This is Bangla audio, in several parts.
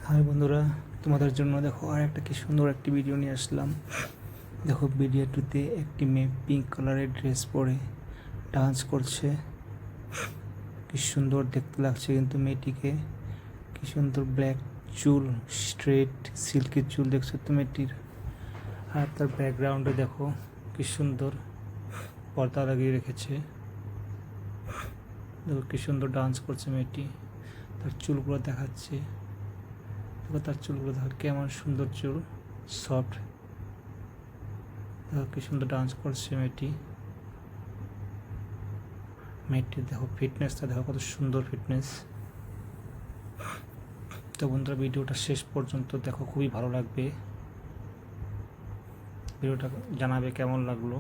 হাই বন্ধুরা, তোমাদের জন্য দেখো আর একটা কি সুন্দর একটি ভিডিও নিয়ে আসলাম। দেখো ভিডিওটিতে একটি মেয়ে পিঙ্ক কালারের ড্রেস পরে ডান্স করছে। কি সুন্দর দেখতে লাগছে কিন্তু মেয়েটিকে। কি সুন্দর ব্ল্যাক চুল, স্ট্রেট সিল্কের চুল দেখছো তো মেয়েটির। আর তার ব্যাকগ্রাউন্ডে দেখো কি সুন্দর পর্দা লাগিয়ে রেখেছে। দেখো কি সুন্দর ডান্স করছে মেয়েটি। তার চুলগুলো দেখাচ্ছে। দেখো তার চুলগুলো দেখো কেমন সুন্দর চুল, সফট। দেখো কি সুন্দর ডান্স করছে মেয়েটির দেখো ফিটনেসটা দেখো কত সুন্দর ফিটনেস। তো বন্ধুরা ভিডিওটা শেষ পর্যন্ত দেখো, খুবই ভালো লাগবে। ভিডিওটা জানাবে কেমন লাগলো।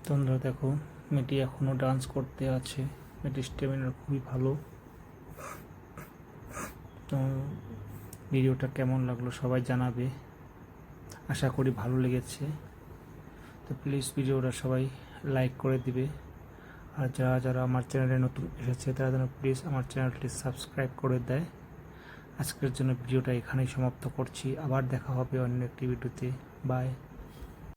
তোমরা দেখো মেয়েটি এখনো ডান্স করতে আছে। মেয়েটির স্টেমিনা খুবই ভালো। তো ভিডিওটা কেমন লাগলো সবাই জানাবে। আশা করি ভালো লেগেছে। তো প্লিজ ভিডিওটা সবাই লাইক করে দিবে। আর যারা যারা আমার চ্যানেলে নতুন এসেছে তারা যেন প্লিজ আমার চ্যানেলটি সাবস্ক্রাইব করে দেয়। আজকের জন্য ভিডিওটা এখানেই সমাপ্ত করছি। আবার দেখা হবে অন্য একটি ভিডিওতে। বাই।